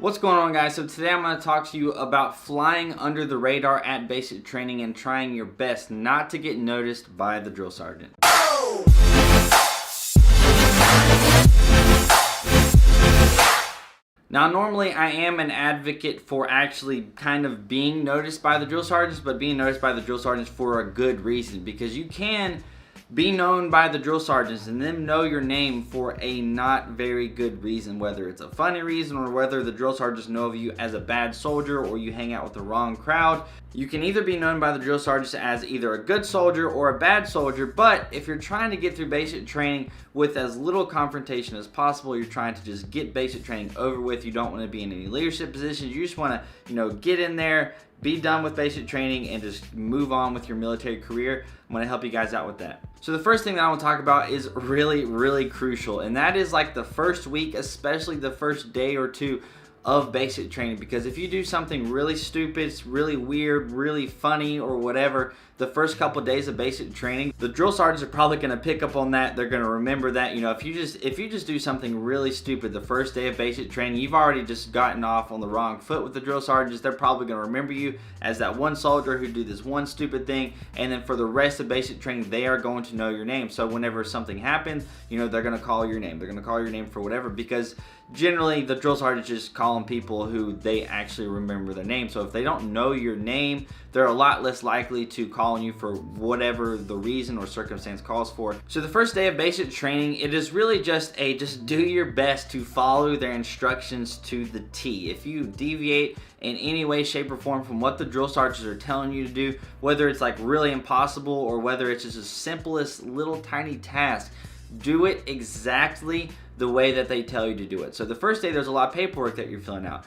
What's going on, guys? So today I'm going to talk to you about flying under the radar at basic training and trying your best not to get noticed by the drill sergeant. Now, normally I am an advocate for actually kind of being noticed by the drill sergeants, but being noticed by the drill sergeants for a good reason, because you can be known by the drill sergeants and them know your name for a not very good reason, whether it's a funny reason or whether the drill sergeants know of you as a bad soldier or you hang out with the wrong crowd. You can either be known by the drill sergeants as either a good soldier or a bad soldier, but if you're trying to get through basic training with as little confrontation as possible, you're trying to just get basic training over with, you don't want to be in any leadership positions, you just want to, get in there, be done with basic training, and just move on with your military career. I'm going to help you guys out with that. So the first thing that I want to talk about is really crucial, and that is like the first week, especially the first day or two of basic training, because if you do something really stupid, really weird, really funny, or whatever, the first couple of days of basic training, the drill sergeants are probably going to pick up on that. They're going to remember that. If you just do something really stupid the first day of basic training, you've already just gotten off on the wrong foot with the drill sergeants. They're probably going to remember you as that one soldier who did this one stupid thing, and then for the rest of basic training, they are going to know your name. So whenever something happens, they're going to call your name. They're going to call your name for whatever, because generally the drill sergeants just calling people who they actually remember their name. So if they don't know your name, they're a lot less likely to call on you for whatever the reason or circumstance calls for. So the first day of basic training, it is really just do your best to follow their instructions to the T. If you deviate in any way, shape, or form from what the drill sergeants are telling you to do, whether it's like really impossible or whether it's just the simplest little tiny task, do it exactly the way that they tell you to do it. So the first day, there's a lot of paperwork that you're filling out.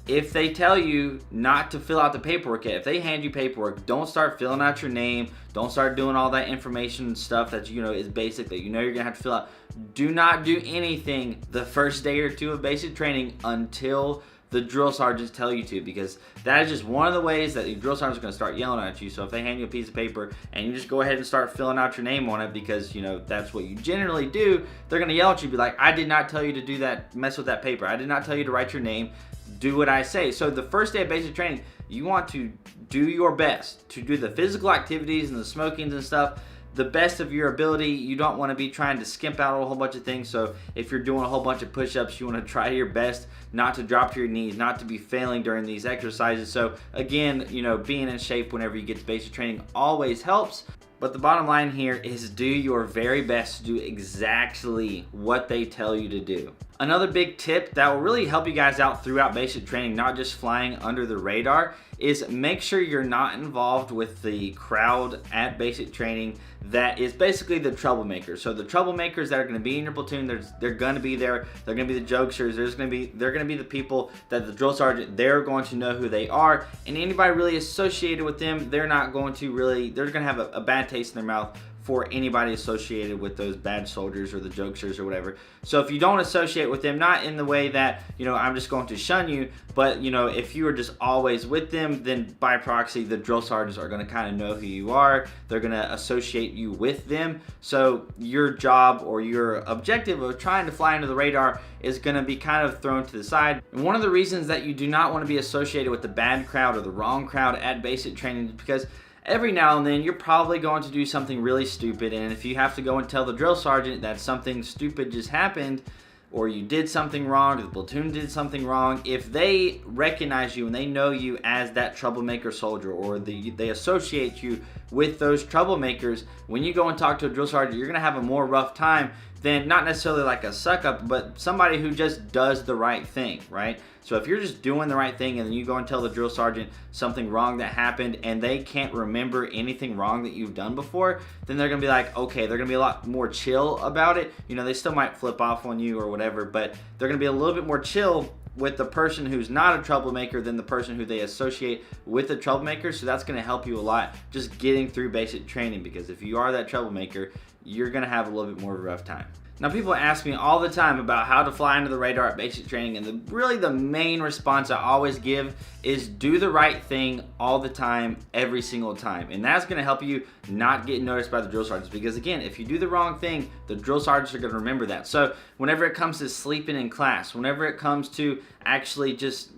If they tell you not to fill out the paperwork yet, if they hand you paperwork, don't start filling out your name. Don't start doing all that information stuff that is basic that you're gonna have to fill out. Do not do anything the first day or two of basic training until the drill sergeants tell you to, because that is just one of the ways that the drill sergeants are going to start yelling at you. So if they hand you a piece of paper and you just go ahead and start filling out your name on it, because that's what you generally do, they're going to yell at you, be like, I did not tell you to do that, mess with that paper. I did not tell you to write your name. Do what I say. So the first day of basic training, you want to do your best to do the physical activities and the smokings and stuff the best of your ability. You don't want to be trying to skimp out a whole bunch of things. So if you're doing a whole bunch of push-ups, you want to try your best not to drop to your knees, not to be failing during these exercises. So again, being in shape whenever you get to basic training always helps. But the bottom line here is do your very best to do exactly what they tell you to do. Another big tip that will really help you guys out throughout basic training, not just flying under the radar, is make sure you're not involved with the crowd at basic training that is basically the troublemakers. So the troublemakers that are going to be in your platoon, they're going to be there. They're going to be the jokesters. They're going to be the people that the drill sergeant, they're going to know who they are. And anybody really associated with them, they're going to have a bad taste in their mouth for anybody associated with those bad soldiers or the jokesters or whatever. So if you don't associate with them, not in the way that, I'm just going to shun you, but, if you are just always with them, then by proxy, the drill sergeants are going to kind of know who you are. They're going to associate you with them. So your job or your objective of trying to fly under the radar is going to be kind of thrown to the side. And one of the reasons that you do not want to be associated with the bad crowd or the wrong crowd at basic training is because every now and then you're probably going to do something really stupid, and if you have to go and tell the drill sergeant that something stupid just happened, or you did something wrong, or the platoon did something wrong, if they recognize you and they know you as that troublemaker soldier, or they associate you with those troublemakers, when you go and talk to a drill sergeant, you're going to have a more rough time than not necessarily like a suck up, but somebody who just does the right thing, right? So if you're just doing the right thing and then you go and tell the drill sergeant something wrong that happened and they can't remember anything wrong that you've done before, then they're going to be like, okay, they're going to be a lot more chill about it. They still might flip off on you or whatever, but they're going to be a little bit more chill with the person who's not a troublemaker than the person who they associate with the troublemaker. So that's going to help you a lot just getting through basic training, because if you are that troublemaker, you're going to have a little bit more of a rough time. Now, people ask me all the time about how to fly under the radar at basic training, and really the main response I always give is do the right thing all the time, every single time. And that's going to help you not get noticed by the drill sergeants, because again, if you do the wrong thing, the drill sergeants are going to remember that. So whenever it comes to sleeping in class, whenever it comes to actually just,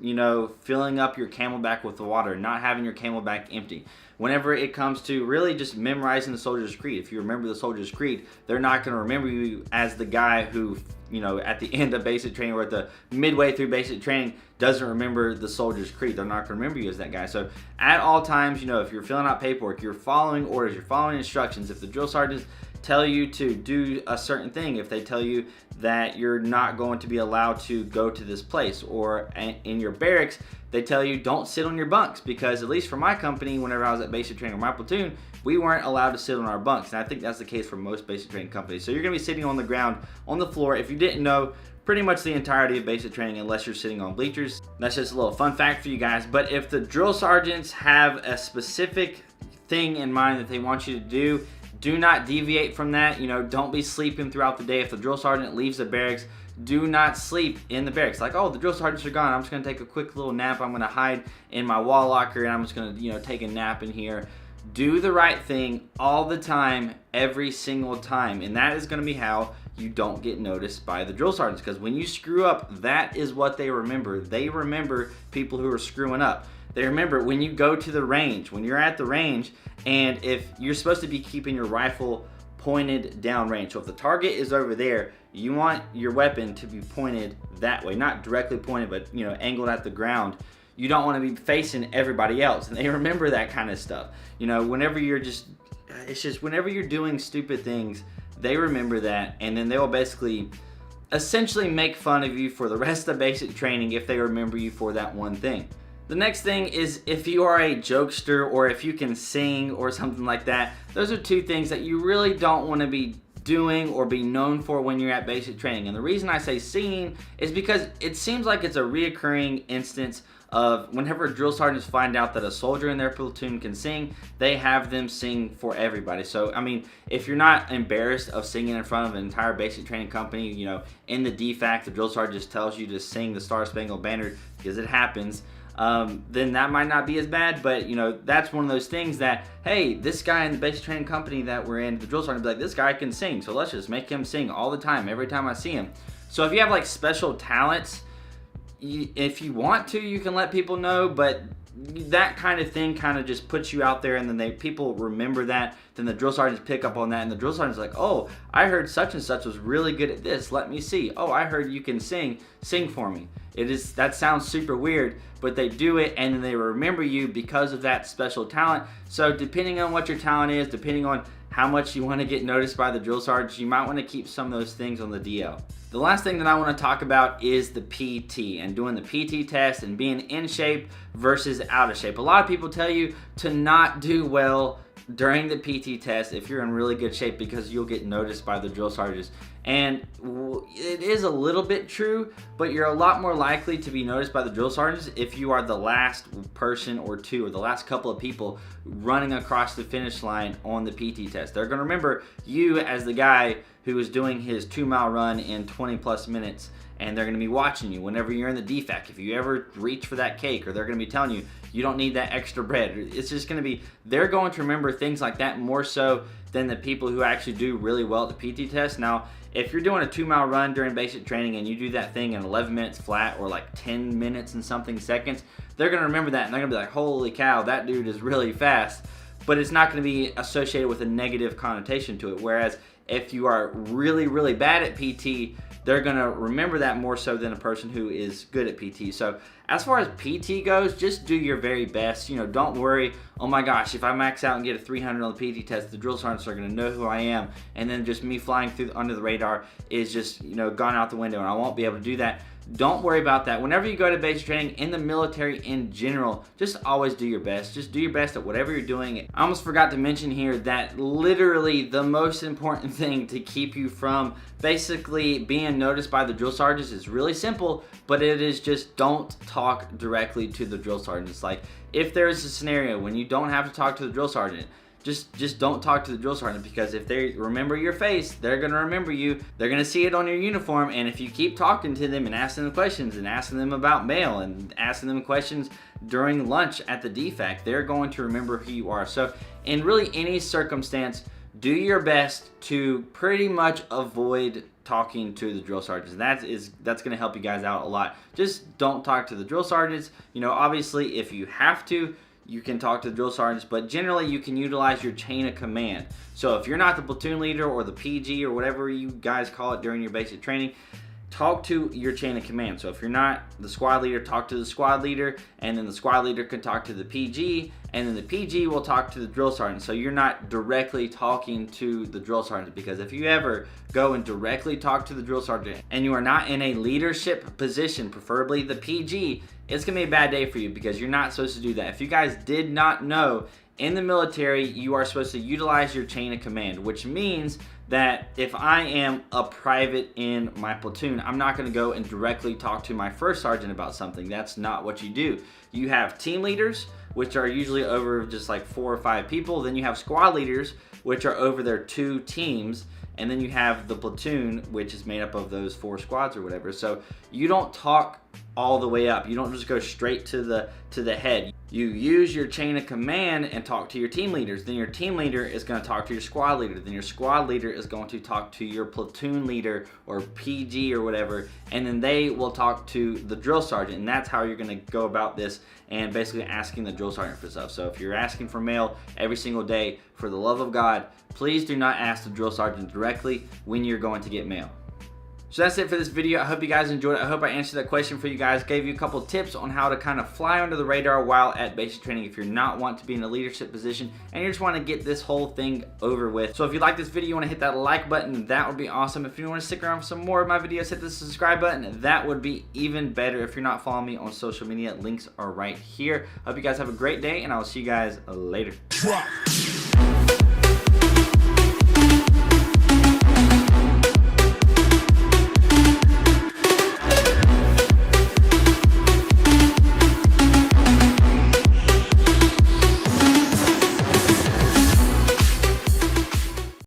filling up your Camelback with the water, not having your Camelback empty, whenever it comes to really just memorizing the Soldier's Creed, if you remember the Soldier's Creed, they're not going to remember you as the guy who, at the end of basic training or at the midway through basic training doesn't remember the Soldier's Creed. They're not going to remember you as that guy. So at all times, if you're filling out paperwork, you're following orders, you're following instructions. If the drill sergeants tell you to do a certain thing, if they tell you that you're not going to be allowed to go to this place, or in your barracks, they tell you don't sit on your bunks, because at least for my company, whenever I was at basic training or my platoon, we weren't allowed to sit on our bunks. And I think that's the case for most basic training companies. So you're going to be sitting on the ground, on the floor. If you didn't know, pretty much the entirety of basic training, unless you're sitting on bleachers. That's just a little fun fact for you guys. But if the drill sergeants have a specific thing in mind that they want you to do, do not deviate from that. Don't be sleeping throughout the day. If the drill sergeant leaves the barracks, do not sleep in the barracks. Like, oh, the drill sergeants are gone, I'm just going to take a quick little nap. I'm going to hide in my wall locker and I'm just going to, take a nap in here. Do the right thing all the time, every single time. And that is going to be how you don't get noticed by the drill sergeants. Because when you screw up, that is what they remember. They remember people who are screwing up. They remember when you go to the range, when you're at the range, and if you're supposed to be keeping your rifle pointed down range. So if the target is over there, you want your weapon to be pointed that way, not directly pointed, but angled at the ground. You don't want to be facing everybody else, and they remember that kind of stuff. Whenever you're whenever you're doing stupid things, they remember that, and then they will basically essentially make fun of you for the rest of basic training if they remember you for that one thing. The next thing is if you are a jokester or if you can sing or something like that. Those are two things that you really don't want to be doing or be known for when you're at basic training. And the reason I say singing is because it seems like it's a reoccurring instance of whenever drill sergeants find out that a soldier in their platoon can sing, they have them sing for everybody. So, if you're not embarrassed of singing in front of an entire basic training company, in the DFAC, the drill sergeant just tells you to sing the Star Spangled Banner because it happens. Then that might not be as bad, but that's one of those things that, hey, this guy in the basic training company that we're in, the drill sergeant will be like, this guy can sing, so let's just make him sing all the time, every time I see him. So if you have like special talents, if you want to, you can let people know, but that kind of thing kind of just puts you out there, and then people remember that. Then the drill sergeants pick up on that, and the drill sergeant's like, oh, I heard such and such was really good at this, let me see. Oh, I heard you can sing for me. That sounds super weird, but they do it, and then they remember you because of that special talent. So depending on what your talent is, depending on how much you want to get noticed by the drill sergeants, you might want to keep some of those things on the DL. The last thing that I want to talk about is the PT and doing the PT test and being in shape versus out of shape. A lot of people tell you to not do well during the PT test if you're in really good shape because you'll get noticed by the drill sergeants. And it is a little bit true, but you're a lot more likely to be noticed by the drill sergeants if you are the last person or two or the last couple of people running across the finish line on the PT test. They're going to remember you as the guy who was doing his 2-mile run in 20 plus minutes, and they're going to be watching you whenever you're in the DFAC. If you ever reach for that cake, or they're going to be telling you you don't need that extra bread. It's just going to be, they're going to remember things like that more so than the people who actually do really well at the PT test. Now, if you're doing a 2-mile run during basic training and you do that thing in 11 minutes flat or like 10 minutes and something seconds, they're going to remember that, and they're going to be like, holy cow, that dude is really fast. But it's not going to be associated with a negative connotation to it. Whereas if you are really, really bad at PT, they're going to remember that more so than a person who is good at PT. So as far as PT goes, just do your very best. Don't worry, oh my gosh, if I max out and get a 300 on the PT test, the drill sergeants are going to know who I am, and then just me flying through under the radar is just, gone out the window, and I won't be able to do that. Don't worry about that. Whenever you go to basic training, in the military in general, just always do your best. Just do your best at whatever you're doing. I almost forgot to mention here that literally the most important thing to keep you from basically being noticed by the drill sergeants is really simple, but it is just don't talk directly to the drill sergeants. Like, if there is a scenario when you don't have to talk to the drill sergeant, just don't talk to the drill sergeant, because if they remember your face, they're gonna remember you. They're gonna see it on your uniform, and if you keep talking to them and asking them questions and asking them about mail and asking them questions during lunch at the DFAC, they're going to remember who you are. So in really any circumstance, do your best to pretty much avoid talking to the drill sergeants. That's going to help you guys out a lot. Just don't talk to the drill sergeants. You know, obviously, if you have to, you can talk to the drill sergeants, but generally you can utilize your chain of command. So if you're not the platoon leader or the PG or whatever you guys call it during your basic training, talk to your chain of command. So if you're not the squad leader, talk to the squad leader, and then the squad leader can talk to the PG, and then the PG will talk to the drill sergeant. So you're not directly talking to the drill sergeant, because if you ever go and directly talk to the drill sergeant and you are not in a leadership position, preferably the PG, it's gonna be a bad day for you, because you're not supposed to do that. If you guys did not know, in the military, you are supposed to utilize your chain of command, which means that if I am a private in my platoon, I'm not going to go and directly talk to my first sergeant about something. That's not what you do. You have team leaders, which are usually over just like 4 or 5 people. Then you have squad leaders, which are over their 2 teams. And then you have the platoon, which is made up of those 4 squads or whatever. So you don't talk all the way up. You don't just go straight to the head. You use your chain of command and talk to your team leaders. Then your team leader is going to talk to your squad leader. Then your squad leader is going to talk to your platoon leader or PG or whatever. And then they will talk to the drill sergeant. And that's how you're going to go about this, and basically asking the drill sergeant for stuff. So if you're asking for mail every single day, for the love of God, please do not ask the drill sergeant directly when you're going to get mail. So that's it for this video. I hope you guys enjoyed it. I hope I answered that question for you guys, gave you a couple tips on how to kind of fly under the radar while at basic training if you're not wanting to be in a leadership position and you just want to get this whole thing over with. So if you like this video, you want to hit that like button, that would be awesome. If you want to stick around for some more of my videos, hit the subscribe button. That would be even better. If you're not following me on social media, links are right here. I hope you guys have a great day, and I will see you guys later.